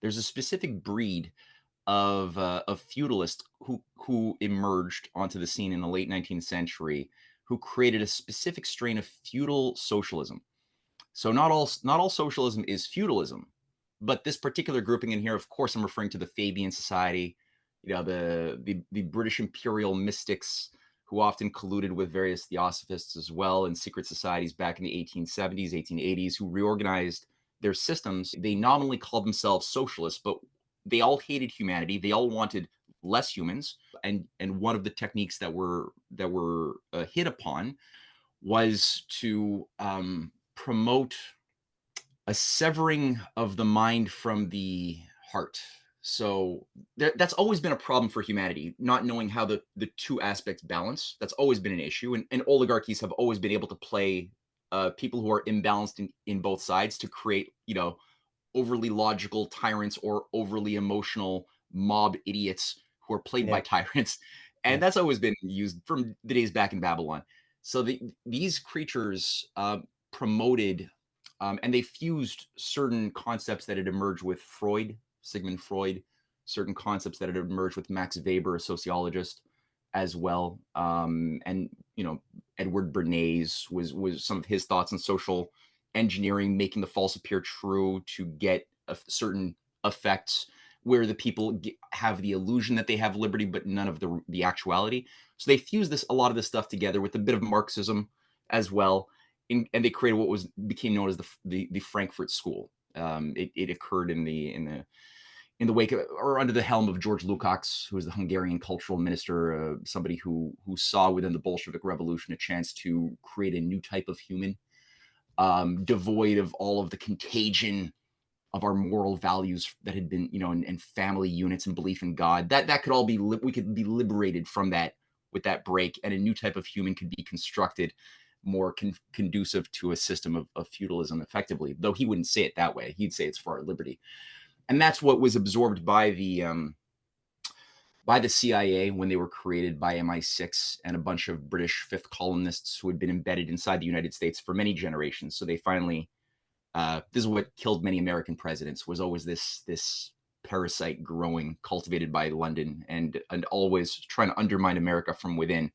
There's a specific breed of feudalists who emerged onto the scene in the late 19th century, who created a specific strain of feudal socialism. So not all socialism is feudalism, but this particular grouping in here, of course, I'm referring to the Fabian Society, the British imperial mystics who often colluded with various theosophists as well in secret societies back in the 1870s, 1880s, who reorganized their systems. They nominally called themselves socialists, but they all hated humanity. They all wanted less humans, and one of the techniques that were hit upon was to promote a severing of the mind from the heart. So that's always been a problem for humanity, not knowing how the two aspects balance. That's always been an issue, and oligarchies have always been able to play people who are imbalanced in both sides to create, overly logical tyrants or overly emotional mob idiots who are played by Yeah, tyrants. yeah, And that's always been used from the days back in Babylon. So these creatures promoted and they fused certain concepts that had emerged with Freud, Sigmund Freud, certain concepts that had emerged with Max Weber, a sociologist, as well. And Edward Bernays was some of his thoughts on social engineering, making the false appear true to get certain effects where the people have the illusion that they have liberty, but none of the actuality. So they fused a lot of this stuff together with a bit of Marxism as well, and they created what was became known as the Frankfurt School. It occurred in the wake of, or under the helm of George Lukács, who was the Hungarian cultural minister, somebody who saw within the Bolshevik Revolution a chance to create a new type of human, devoid of all of the contagion of our moral values that had been, and family units and belief in God. That could all be we could be liberated from that with that break, and a new type of human could be constructed more conducive to a system of feudalism effectively, though he wouldn't say it that way. He'd say it's for our liberty. And that's what was absorbed by the CIA when they were created by MI6 and a bunch of British fifth columnists who had been embedded inside the United States for many generations. So they finally, this is what killed many American presidents, was always this parasite growing, cultivated by London, and always trying to undermine America from within.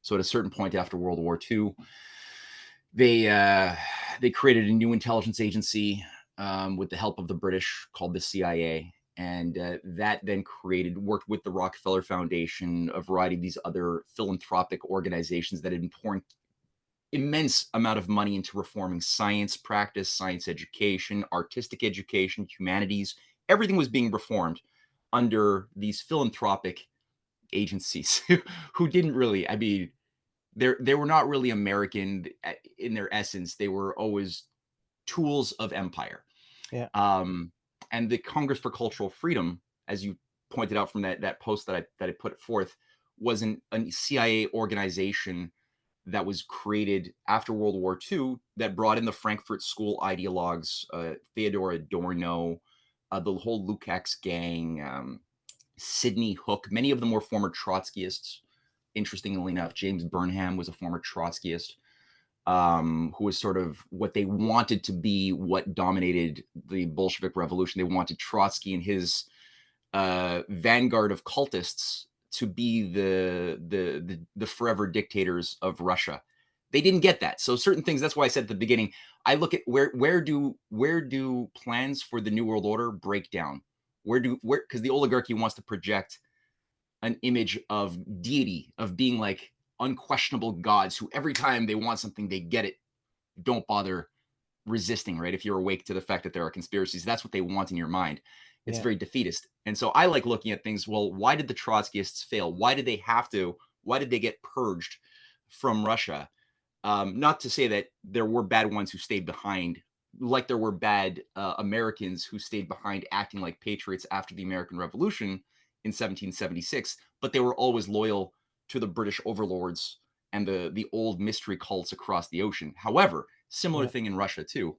So at a certain point after World War II, they created a new intelligence agency with the help of the British called the CIA, and that then worked with the Rockefeller Foundation, a variety of these other philanthropic organizations that had been pouring immense amount of money into reforming science practice, science education, artistic education, humanities. Everything was being reformed under these philanthropic agencies who didn't really, I mean, they were not really American in their essence. They were always tools of empire. yeah, Um, and the Congress for Cultural Freedom, as you pointed out from that post that I put forth, was a CIA organization that was created after World War II that brought in the Frankfurt School ideologues, Theodore Adorno, the whole Lukács gang, Sidney Hook. Many of them were former Trotskyists. Interestingly enough, James Burnham was a former Trotskyist, who was sort of what they wanted to be, what dominated the Bolshevik Revolution. They wanted Trotsky and his vanguard of cultists to be the forever dictators of Russia. They didn't get that. So certain things. That's why I said at the beginning. I look at where do plans for the New World Order break down? Where because the oligarchy wants to project an image of deity, of being like unquestionable gods who every time they want something, they get it. Don't bother resisting, right? If you're awake to the fact that there are conspiracies, that's what they want in your mind. It's yeah, very defeatist. And so I like looking at things, well, why did the Trotskyists fail? Why did they get purged from Russia? Not to say that there were bad ones who stayed behind, like there were bad Americans who stayed behind acting like patriots after the American Revolution in 1776, but they were always loyal to the British overlords and the old mystery cults across the ocean. However, similar yeah, thing in Russia too.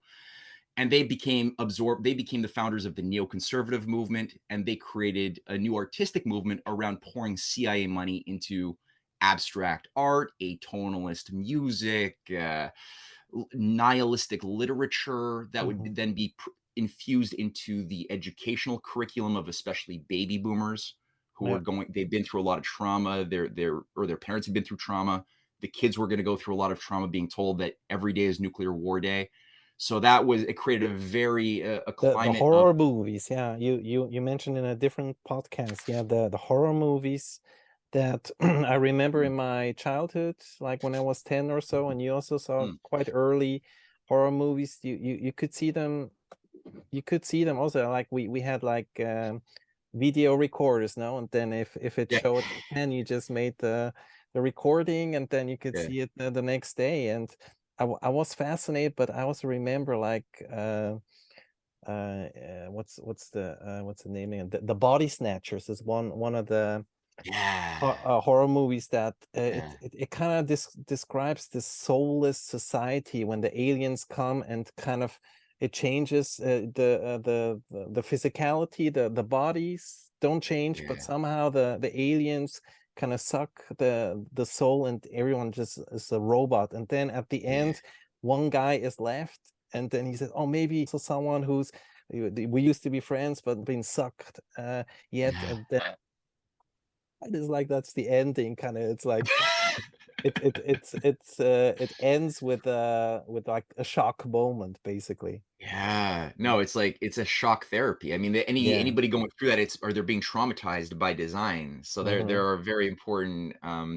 And they became absorbed, they became the founders of the neoconservative movement, and they created a new artistic movement around pouring CIA money into abstract art, atonalist music, nihilistic literature that hmm, would then be infused into the educational curriculum of especially baby boomers who Yeah. are they've been through a lot of trauma, their parents have been through trauma. The kids were going to go through a lot of trauma being told that every day is nuclear war day. So it created a very a The climate of horror movies, yeah, you mentioned in a different podcast, yeah, the horror movies that I remember mm, in my childhood, like when I was 10 or so, and you also saw mm, quite early horror movies. You could see them, also. Like we had like video recorders now, and then if it yeah, showed 10, you just made the recording, and then you could yeah, see it the next day. And I was fascinated, but I also remember like what's the name again? The Body Snatchers is one of the yeah, horror movies that yeah, it kind of describes this soulless society when the aliens come, and kind of it changes the physicality. The bodies don't change, but yeah, somehow the aliens kind of suck the soul, and everyone just is a robot. And then at the yeah, end, one guy is left, and then he says, oh, maybe so someone who's we used to be friends but been sucked yet. yeah. And then it is like that's the ending, kind of. It's like it ends with like a shock moment, basically. Yeah. Mm. No, it's like it's a shock therapy. I mean, Yeah. anybody going through that, it's or they're being traumatized by design. So Hmm. there are very important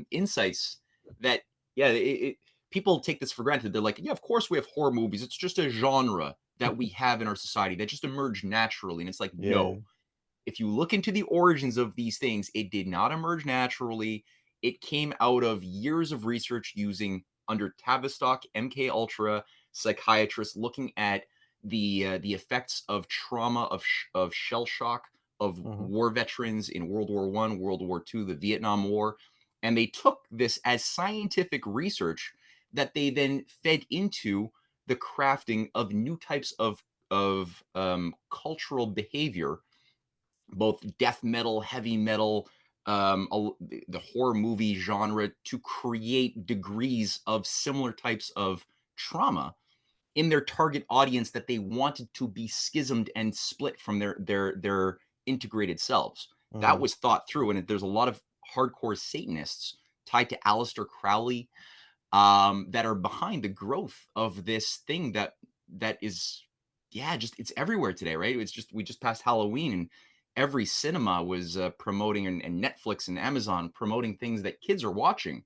insights that yeah, people take this for granted. They're like, yeah, of course we have horror movies. It's just a genre that we have in our society that just emerged naturally. And it's like, Yeah. no, if you look into the origins of these things, it did not emerge naturally. It came out of years of research using under Tavistock, MK Ultra, psychiatrists looking at the effects of trauma of shell shock of Hmm. war veterans in World War One, World War Two, the Vietnam War, and they took this as scientific research that they then fed into the crafting of new types of cultural behavior, both death metal, heavy metal, the horror movie genre, to create degrees of similar types of trauma in their target audience that they wanted to be schismed and split from their integrated selves. That Hmm. was thought through, and there's a lot of hardcore Satanists tied to Aleister Crowley that are behind the growth of this thing that is yeah, just it's everywhere today, right? It's just we just passed Halloween and every cinema was promoting and Netflix and Amazon promoting things that kids are watching,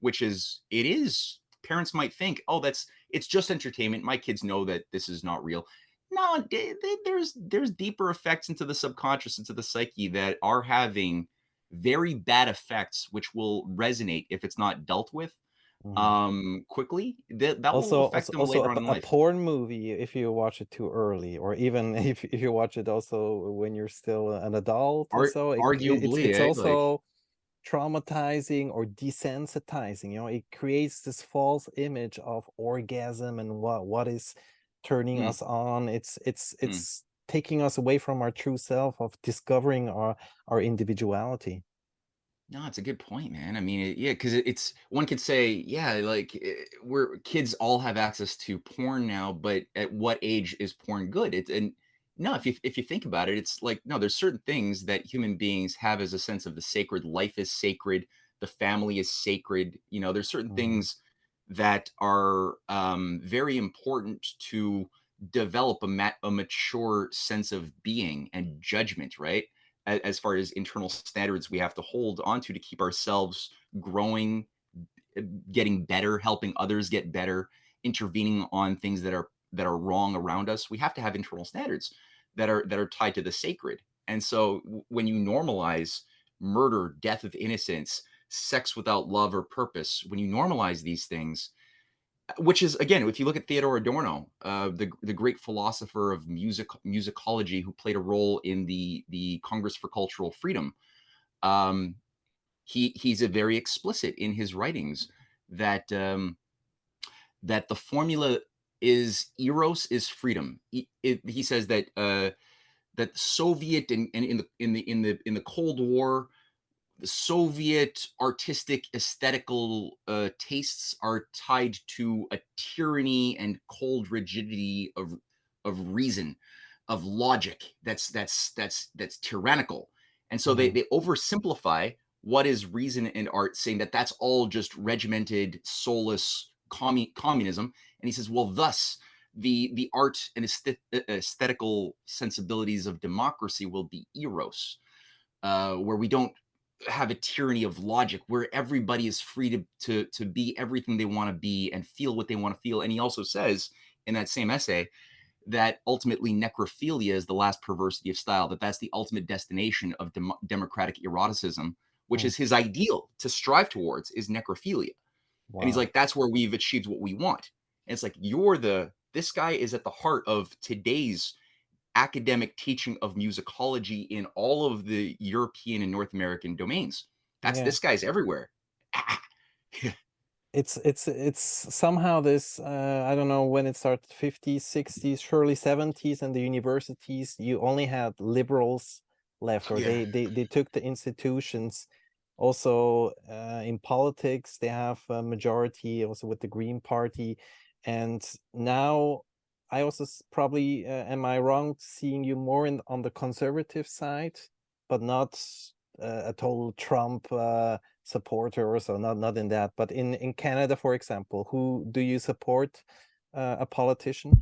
which is it is parents might think, oh, it's just entertainment. My kids know that this is not real. No, there's deeper effects into the subconscious, into the psyche that are having very bad effects, which will resonate if it's not dealt with Hmm. quickly, that will Also, affect them later on in a life. porn movie, if you watch it too early, or even if you watch it also when you're still an adult, and so Arguably, it's eh, like also traumatizing or desensitizing. It creates this false image of orgasm and what is turning mm, us on. mm. It's taking us away from our true self, of discovering our individuality. No, it's a good point, man. I mean, yeah, because it's one could say, yeah, like we're kids all have access to porn now, but at what age is porn good? It's and no, if you think about it, it's like no, there's certain things that human beings have as a sense of the sacred. Life is sacred, the family is sacred. You know, there's certain Mhm, things that are very important to develop a mature sense of being and judgment, right? As far as internal standards we have to hold onto to keep ourselves growing, getting better, helping others get better, intervening on things that are wrong around us. We have to have internal standards that are tied to the sacred. And so when you normalize murder, death of innocence, sex without love or purpose, when you normalize these things, which is again, if you look at Theodore Adorno, the great philosopher of musicology who played a role in the Congress for Cultural Freedom, um, he's a very explicit in his writings that that the formula is eros is freedom. He says that Soviet and in the Cold War, the Soviet artistic aesthetical tastes are tied to a tyranny and cold rigidity of reason. of logic that's tyrannical. And so Mhm. they oversimplify what is reason and art, saying that that's all just regimented, soulless communism. And he says, well, thus the art and aesthetical sensibilities of democracy will be eros, where we don't have a tyranny of logic, where everybody is free to be everything they want to be and feel what they want to feel. And he also says in that same essay that ultimately necrophilia is the last perversity of style, that that's the ultimate destination of democratic eroticism, which Mm. is his ideal to strive towards, is necrophilia. And he's Wow. like, that's where we've achieved what we want. And it's like, this guy is at the heart of today's academic teaching of musicology in all of the European and North American domains. Yeah. This guy's everywhere. It's somehow this, I don't know when it started, 50s, 60s, surely 70s, and the universities, you only had liberals left, or Yeah. they took the institutions. Also, in politics, they have a majority also with the Green Party. And now I also probably, am I wrong seeing you more on the conservative side, but not a total Trump supporter, or so, not in that, but in Canada, for example, who do you support, a politician?